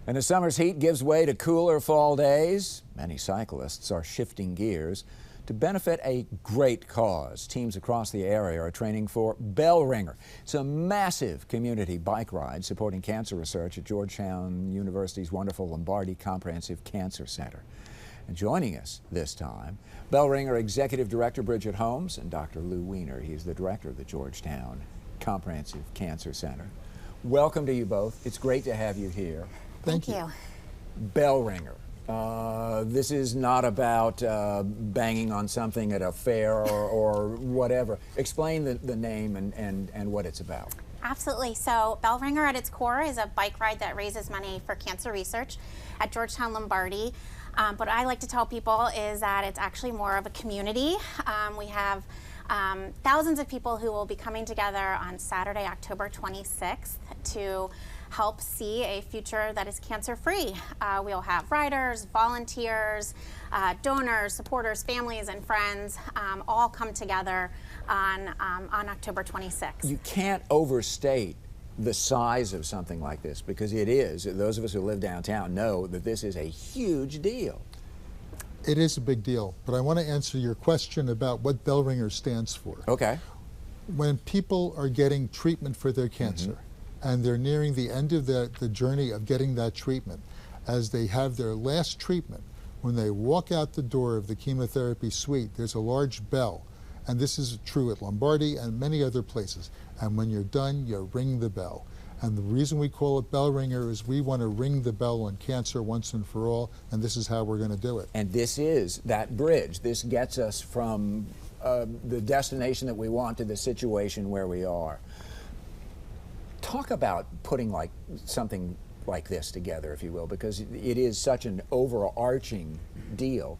And as summer's heat gives way to cooler fall days, many cyclists are shifting gears to benefit a great cause. Teams across the area are training for BellRinger. It's a massive community bike ride supporting cancer research at Georgetown University's wonderful Lombardi Comprehensive Cancer Center. And joining us this time, BellRinger Executive Director Bridget Holmes and Dr. Weiner. He's the director of the Georgetown Comprehensive Cancer Center. Welcome to you both. It's great to have you here. Thank you. BellRinger. This is not about banging on something at a fair or whatever. Explain the name and what it's about. Absolutely. So BellRinger at its core is a bike ride that raises money for cancer research at Georgetown Lombardi. What I like to tell people is that it's actually more of a community. We have thousands of people who will be coming together on Saturday, October 26th to help see a future that is cancer-free. We'll have riders, volunteers, donors, supporters, families, and friends all come together on October 26th. You can't overstate the size of something like this, because it is. Those of us who live downtown know that this is a huge deal. It is a big deal, but I want to answer your question about what BellRinger stands for. Okay. When people are getting treatment for their cancer, and they're nearing the end of the journey of getting that treatment, as they have their last treatment, when they walk out the door of the chemotherapy suite, there's a large bell. And this is true at Lombardi and many other places. And when you're done, you ring the bell. And the reason we call it BellRinger is we want to ring the bell on cancer once and for all, and this is how we're going to do it. And this is that bridge. This gets us from the destination that we want to the situation where we are. Talk about putting something like this together, if you will, because it is such an overarching deal.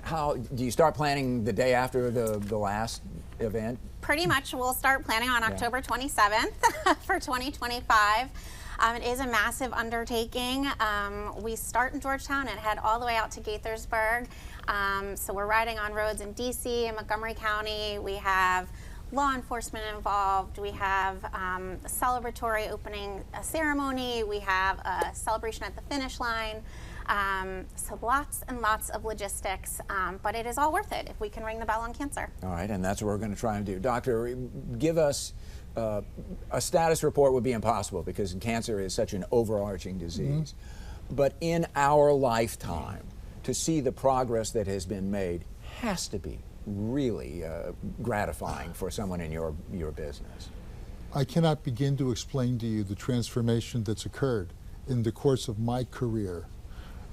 How do you start planning the day after the last event? Pretty much, we'll start planning on October 27th for 2025. It is a massive undertaking. We start in Georgetown and head all the way out to Gaithersburg. So we're riding on roads in DC and Montgomery County. We have law enforcement involved. We have a celebratory opening ceremony. We have a celebration at the finish line. So lots and lots of logistics, but it is all worth it if we can ring the bell on cancer. All right, and that's what we're going to try and do. Doctor, give us a status report. Would be impossible because cancer is such an overarching disease. But in our lifetime, to see the progress that has been made has to be really gratifying for someone in your business. I cannot begin to explain to you the transformation that's occurred in the course of my career.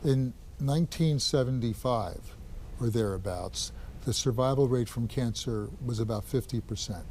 In 1975 or thereabouts, the survival rate from cancer was about 50%.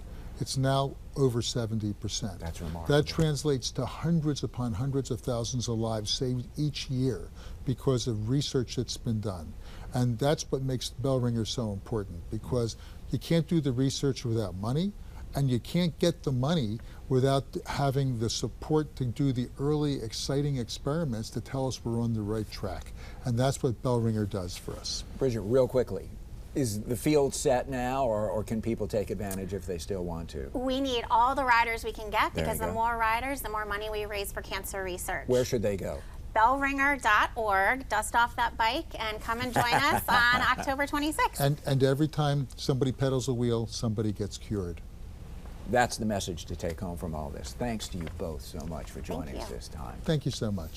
It's now over 70%. That's remarkable. That translates to hundreds upon hundreds of thousands of lives saved each year because of research that's been done. And that's what makes BellRinger so important, because you can't do the research without money, and you can't get the money without having the support to do the early, exciting experiments to tell us we're on the right track. And that's what BellRinger does for us. Bridget, real quickly, is the field set now, or can people take advantage if they still want to? We need all the riders we can get, because the go. more riders, the more money we raise for cancer research. Where should they go? BellRinger.org. Dust off that bike and come and join us on October 26th. And every time somebody pedals a wheel, somebody gets cured. That's the message to take home from all this. Thanks to you both so much for joining us this time. Thank you so much.